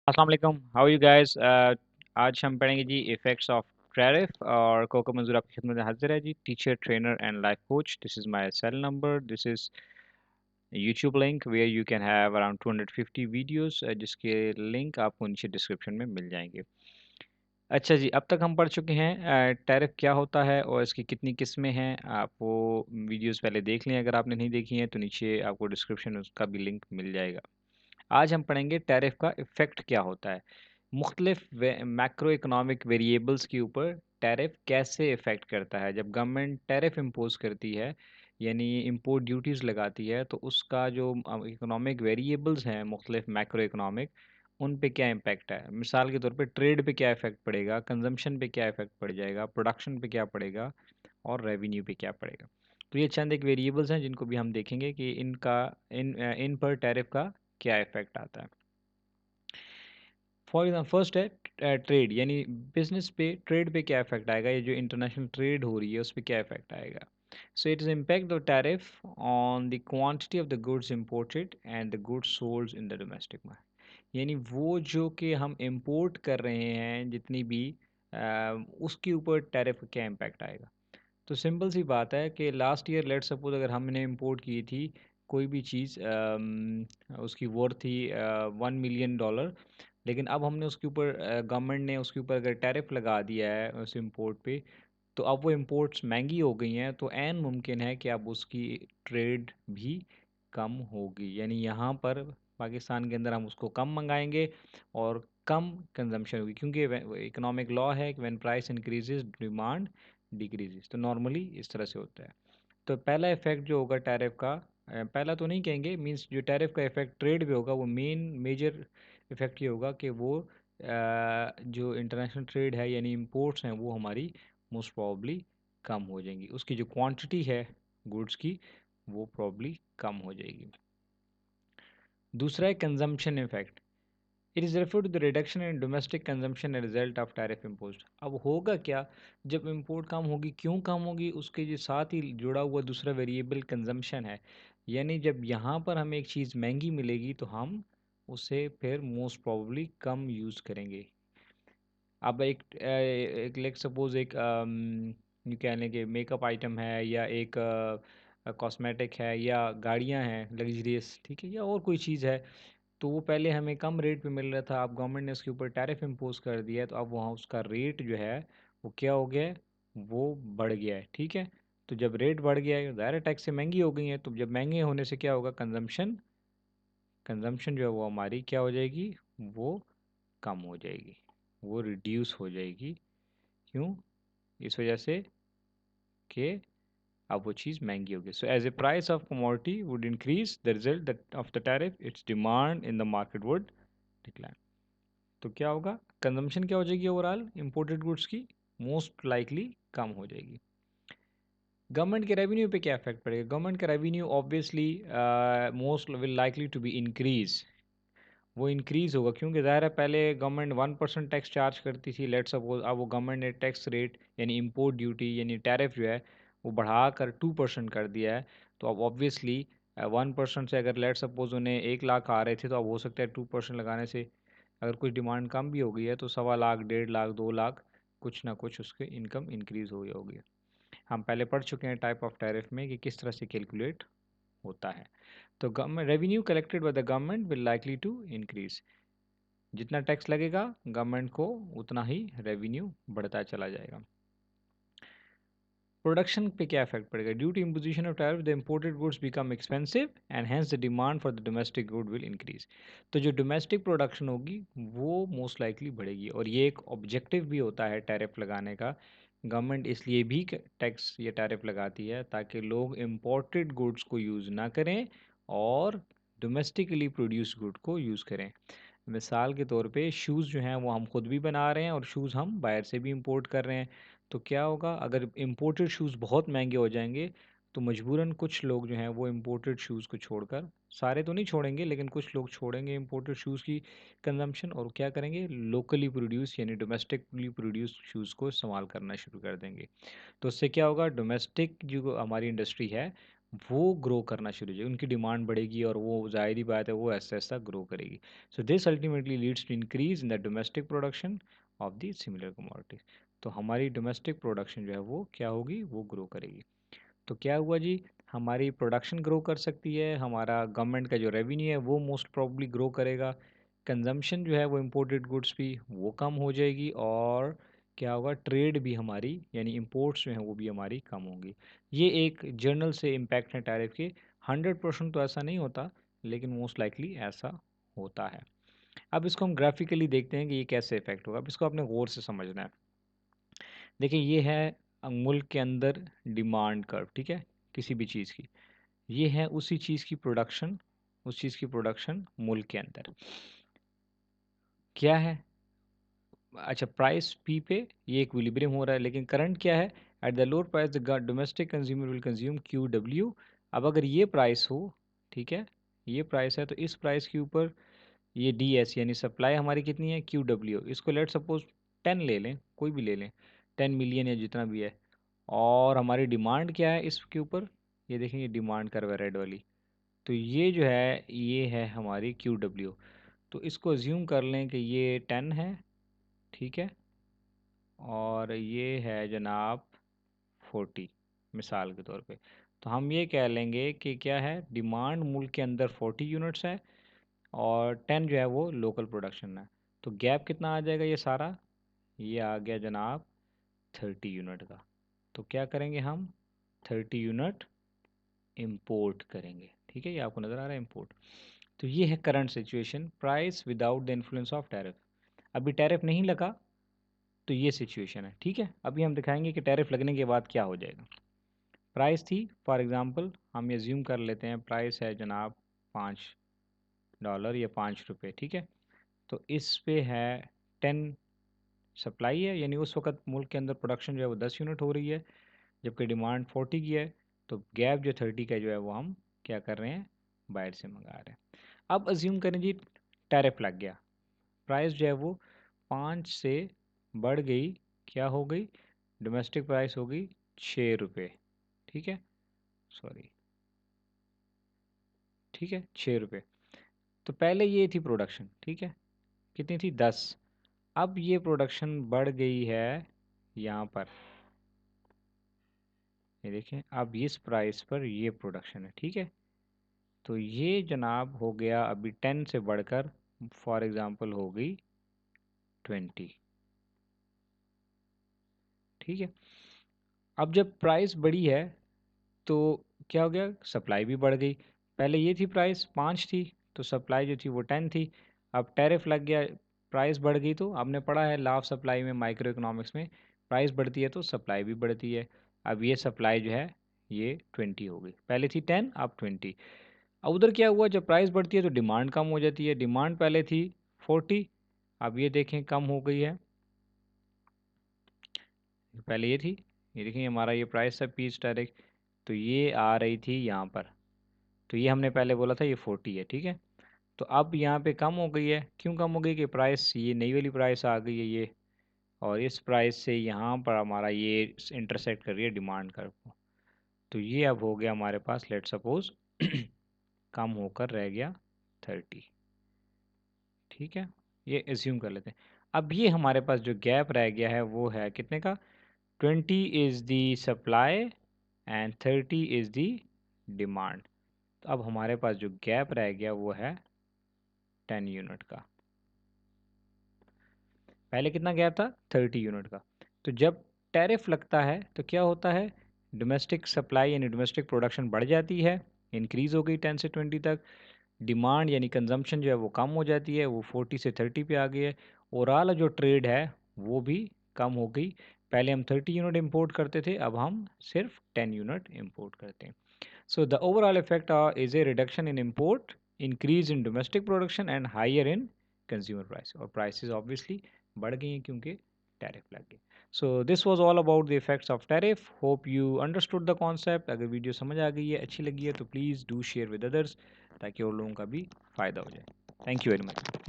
अस्सलाम वालेकुम, how you guys. आज हम पढ़ेंगे जी इफेक्ट्स ऑफ टैरिफ और कोको मंजूर आपकी खिदमत में हाजिर है जी। Teacher, trainer and life coach. This is my cell number, this is YouTube link where you can have around 250 videos, जिसके लिंक आपको नीचे डिस्क्रिप्शन में मिल जाएंगे। अच्छा जी, अब तक हम पढ़ चुके हैं टैरिफ क्या होता है और इसकी कितनी किस्में हैं। आप वो वीडियोस पहले देख लें, अगर आपने नहीं देखी हैं तो नीचे आपको डिस्क्रिप्शन में उसका भी लिंक मिल जाएगा। आज हम पढ़ेंगे टैरिफ का इफ़ेक्ट क्या होता है, मुख्तलिफ मैक्रो इकोनॉमिक वेरिएबल्स के ऊपर टैरिफ कैसे इफ़ेक्ट करता है। जब गवर्नमेंट टैरिफ इम्पोज करती है यानी इंपोर्ट ड्यूटीज़ लगाती है, तो उसका जो इकोनॉमिक वेरिएबल्स हैं मुख्तलिफ मैक्रो इकोनॉमिक, उन पे क्या इम्पेक्ट है। मिसाल के तौर पे ट्रेड पे क्या इफ़ेक्ट पड़ेगा, कंजम्पशन पे क्या इफ़ेक्ट पड़ जाएगा, प्रोडक्शन पे क्या पड़ेगा और रेवेन्यू पे क्या पड़ेगा। तो ये चंद एक वेरिएबल्स हैं जिनको भी हम देखेंगे कि इन पर टैरिफ का क्या इफ़ेक्ट आता है। फॉर एग्जाम्पल फर्स्ट है ट्रेड, यानी बिजनेस पे, ट्रेड पे क्या इफेक्ट आएगा, ये जो इंटरनेशनल ट्रेड हो रही है उस पर क्या इफेक्ट आएगा। So it is impact the tariff on the quantity of the goods imported and the goods sold in the domestic market. यानी वो जो कि हम इंपोर्ट कर रहे हैं जितनी भी, उसके ऊपर टैरिफ का क्या इम्पैक्ट आएगा। तो सिंपल सी बात है कि लास्ट ईयर लेट सपोज अगर हमने इंपोर्ट की थी कोई भी चीज़, उसकी वर्थ थी $1 मिलियन, लेकिन अब हमने उसके ऊपर, गवर्नमेंट ने उसके ऊपर अगर टैरिफ लगा दिया है उस इंपोर्ट पे, तो अब वो इंपोर्ट्स महंगी हो गई हैं, तो ऐन मुमकिन है कि अब उसकी ट्रेड भी कम होगी। यानी यहाँ पर पाकिस्तान के अंदर हम उसको कम मंगाएंगे और कम कंजम्पशन होगी, क्योंकि इकोनॉमिक लॉ है कि when price increases demand decreases. तो नॉर्मली इस तरह से होता है। तो पहला इफेक्ट जो होगा टैरिफ का, पहला तो नहीं कहेंगे, मींस जो टैरिफ का इफेक्ट ट्रेड पे होगा वो मेजर इफेक्ट ये होगा कि वो जो इंटरनेशनल ट्रेड है यानी इंपोर्ट्स हैं वो हमारी मोस्ट प्रॉब्ली कम हो जाएंगी, उसकी जो क्वांटिटी है गुड्स की वो प्रॉब्ली कम हो जाएगी। दूसरा है consumption effect. It is refer to the reduction in domestic consumption as result of tariff imposed. अब होगा क्या, जब इंपोर्ट कम होगी, क्यों कम होगी, उसके जो साथ ही जुड़ा हुआ दूसरा वेरिएबल कंजम्पशन है। यानी जब यहाँ पर हमें एक चीज़ महंगी मिलेगी तो हम उसे फिर मोस्ट प्रोबेबली कम यूज़ करेंगे। अब एक लेट सपोज एक यू कह लें कि मेकअप आइटम है या एक कॉस्मेटिक है या गाड़ियाँ हैं लग्जरियस, ठीक है, या और कोई चीज़ है, तो वो पहले हमें कम रेट पे मिल रहा था, अब गवर्नमेंट ने उसके ऊपर टैरिफ इम्पोज कर दिया है, तो अब वहाँ उसका रेट जो है वो क्या हो गया है, वो बढ़ गया है। ठीक है, तो जब रेट बढ़ गया है ज़ाहिर टैक्स से महंगी हो गई है, तो जब महंगे होने से क्या होगा, कंजम्पशन जो है वो हमारी क्या हो जाएगी, वो कम हो जाएगी, वो रिड्यूस हो जाएगी। क्यों, इस वजह से कि अब वो चीज़ महंगी होगी। So as a price of commodity would increase, the result of the tariff its demand in the market would decline. तो क्या होगा, कंजम्पशन क्या हो जाएगी ओवरऑल इंपोर्टेड गुड्स की, मोस्ट लाइकली कम हो जाएगी। गवर्नमेंट के रेवेन्यू पे क्या इफेक्ट पड़ेगा, गवर्नमेंट का revenue obviously most will likely to be increase, वो इंक्रीज होगा, क्योंकि ज़ाहिर है पहले गवर्नमेंट 1% टैक्स चार्ज करती थी लेट सपोज, अब वो गवर्नमेंट ने टैक्स रेट यानी इंपोर्ट ड्यूटी यानी टैरिफ जो है वो बढ़ाकर 2% कर दिया है। तो अब ऑब्वियसली 1% से अगर लेट सपोज उन्हें 1 लाख आ रहे थे, तो अब हो सकता है 2% लगाने से अगर कुछ डिमांड कम भी हो गई है तो 1.25 लाख, 1.5 लाख, 2 लाख कुछ ना कुछ उसके इनकम इंक्रीज हो गई होगी। हम पहले पढ़ चुके हैं टाइप ऑफ टैरिफ में कि किस तरह से कैलकुलेट होता है। तो government revenue collected by the government will likely to increase, जितना टैक्स लगेगा गवर्नमेंट को उतना ही रेवेन्यू बढ़ता चला जाएगा। प्रोडक्शन पे क्या इफेक्ट पड़ेगा, due to imposition of tariff the imported goods become expensive and hence the demand for the domestic good will increase. तो जो डोमेस्टिक प्रोडक्शन होगी वो मोस्ट लाइकली बढ़ेगी, और ये एक ऑब्जेक्टिव भी होता है टैरिफ लगाने का। गवर्नमेंट इसलिए भी टैक्स या टैरिफ लगाती है ताकि लोग इम्पोर्टेड गुड्स को यूज़ ना करें और डोमेस्टिकली प्रोड्यूस गुड को यूज़ करें। मिसाल के तौर पे शूज़ जो हैं वो हम खुद भी बना रहे हैं और शूज़ हम बाहर से भी इंपोर्ट कर रहे हैं। तो क्या होगा, अगर इंपोर्टेड शूज़ बहुत महंगे हो जाएंगे तो मजबूरन कुछ लोग जो हैं वो इंपोर्टेड शूज़ को छोड़कर, सारे तो नहीं छोड़ेंगे लेकिन कुछ लोग छोड़ेंगे इंपोर्टेड शूज़ की कंजम्पशन, और क्या करेंगे, लोकली प्रोड्यूस यानी डोमेस्टिकली प्रोड्यूस शूज़ को इस्तेमाल करना शुरू कर देंगे। तो उससे क्या होगा, डोमेस्टिक जो हमारी इंडस्ट्री है वो ग्रो करना शुरू हो जाएगी, उनकी डिमांड बढ़ेगी और वो ज़ाहिर ही बात है वो ऐसा-ऐसा ग्रो करेगी। So this ultimately leads to increase in the domestic production of the similar commodities. तो हमारी डोमेस्टिक प्रोडक्शन जो है वो क्या होगी? वो ग्रो करेगी। तो क्या हुआ जी, हमारी प्रोडक्शन ग्रो कर सकती है, हमारा गवर्नमेंट का जो रेवेन्यू है वो मोस्ट प्रोबेबली ग्रो करेगा, कंजम्पशन जो है वो इम्पोर्टेड गुड्स भी वो कम हो जाएगी, और क्या होगा, ट्रेड भी हमारी यानी इंपोर्ट्स जो हैं वो भी हमारी कम होंगी। ये एक जर्नल से इम्पैक्ट है टैरिफ के। 100% तो ऐसा नहीं होता, लेकिन मोस्ट लाइकली ऐसा होता है। अब इसको हम ग्राफिकली देखते हैं कि ये कैसे इफेक्ट होगा। अब इसको आपने गौर से समझना है। देखिए ये है मुल्क के अंदर डिमांड कर्व, ठीक है, किसी भी चीज़ की। ये है उसी चीज़ की प्रोडक्शन, उस चीज़ की प्रोडक्शन मुल्क के अंदर क्या है। अच्छा, प्राइस पी पे ये इक्विलिब्रियम हो रहा है, लेकिन करंट क्या है? At the lower price the domestic consumer will consume Q W. अब अगर ये प्राइस हो, ठीक है, ये प्राइस है, तो इस प्राइस के ऊपर ये डी एस यानी सप्लाई हमारी कितनी है? Q W. इसको लेट सपोज 10 ले लें, कोई भी ले लें, 10 मिलियन या जितना भी है। और हमारी डिमांड क्या है इसके ऊपर? ये देखेंगे डिमांड कर्व है रेड वाली। तो ये जो है ये है हमारी क्यू डब्ल्यू। तो इसको अज्यूम कर लें कि ये 10 है, ठीक है, और ये है जनाब 40, मिसाल के तौर पे। तो हम ये कह लेंगे कि क्या है, डिमांड मुल्क के अंदर 40 यूनिट्स है और 10 जो है वो लोकल प्रोडक्शन है। तो गैप कितना आ जाएगा ये सारा? ये आ गया जनाब 30 यूनिट का। तो क्या करेंगे हम? 30 यूनिट इंपोर्ट करेंगे, ठीक है, ये आपको नज़र आ रहा है इंपोर्ट। तो ये है current situation, price without the influence of tariff. अभी टैरिफ नहीं लगा तो ये सिचुएशन है, ठीक है। अभी हम दिखाएंगे कि टैरिफ लगने के बाद क्या हो जाएगा। प्राइस थी फॉर एग्जांपल, हम ये ज्यूम कर लेते हैं, प्राइस है जनाब $5 या ₹5, ठीक है। तो इस पे है 10 सप्लाई है, यानी उस वक्त मुल्क के अंदर प्रोडक्शन जो है वो 10 यूनिट हो रही है, जबकि डिमांड 40 की है। तो गैप जो 30 का जो है वो हम क्या कर रहे हैं? बाहर से मंगा रहे हैं। अब अज्यूम करें जी टैरिफ लग गया, प्राइस जो है वो 5 से बढ़ गई, क्या हो गई? डोमेस्टिक प्राइस हो गई ₹6, ठीक है, सॉरी, ठीक है, ₹6। तो पहले ये थी प्रोडक्शन, ठीक है, कितनी थी? 10। अब ये प्रोडक्शन बढ़ गई है यहाँ पर, ये देखें, अब इस प्राइस पर ये प्रोडक्शन है, ठीक है। तो ये जनाब हो गया अभी 10 से बढ़कर फॉर एग्ज़ाम्पल हो गई 20, ठीक है। अब जब प्राइस बढ़ी है तो क्या हो गया? सप्लाई भी बढ़ गई। पहले ये थी प्राइस 5 थी, तो सप्लाई जो थी वो 10 थी। अब टैरिफ लग गया, प्राइस बढ़ गई। तो आपने पढ़ा है लॉ ऑफ सप्लाई में, माइक्रो इकोनॉमिक्स में, प्राइस बढ़ती है तो सप्लाई भी बढ़ती है। अब ये सप्लाई जो है ये 20 हो गई, पहले थी 10 अब 20। अब उधर क्या हुआ, जब प्राइस बढ़ती है तो डिमांड कम हो जाती है। डिमांड पहले थी 40, अब ये देखें कम हो गई है। पहले ये थी, ये देखें हमारा ये प्राइस था पीस डायरेक्ट, तो ये आ रही थी यहाँ पर। तो ये हमने पहले बोला था ये 40 है, ठीक है। तो अब यहाँ पे कम हो गई है, क्यों कम हो गई? कि प्राइस ये नई वाली प्राइस आ गई है ये, और इस प्राइस से यहाँ पर हमारा ये इंटरसेक्ट कर रही है डिमांड कर्व को। तो ये अब हो गया हमारे पास, लेट सपोज कम होकर रह गया 30, ठीक है, ये एज्यूम कर लेते हैं। अब ये हमारे पास जो गैप रह गया है वो है कितने का? 20 is the supply and 30 is the demand. तो अब हमारे पास जो गैप रह गया वो है 10 यूनिट का। पहले कितना गैप था? 30 यूनिट का। तो जब टैरिफ लगता है तो क्या होता है? डोमेस्टिक सप्लाई यानी डोमेस्टिक प्रोडक्शन बढ़ जाती है, इंक्रीज़ हो गई 10 से 20 तक। डिमांड यानी कंजम्पशन जो है वो कम हो जाती है, वो 40 से 30 पे आ गई है। ओवरऑल जो ट्रेड है वो भी कम हो गई। पहले हम 30 यूनिट इंपोर्ट करते थे, अब हम सिर्फ 10 यूनिट इंपोर्ट करते हैं। So the overall effect is a reduction in import, increase in domestic production and higher in consumer price. और prices obviously बढ़ गई हैं क्योंकि टैरिफ लग गई। So this was all about the effects of tariff. Hope you understood the concept. अगर video समझ आ गई है, अच्छी लगी है तो please do share with others ताकि और लोगों का भी फ़ायदा हो जाए। Thank you very much.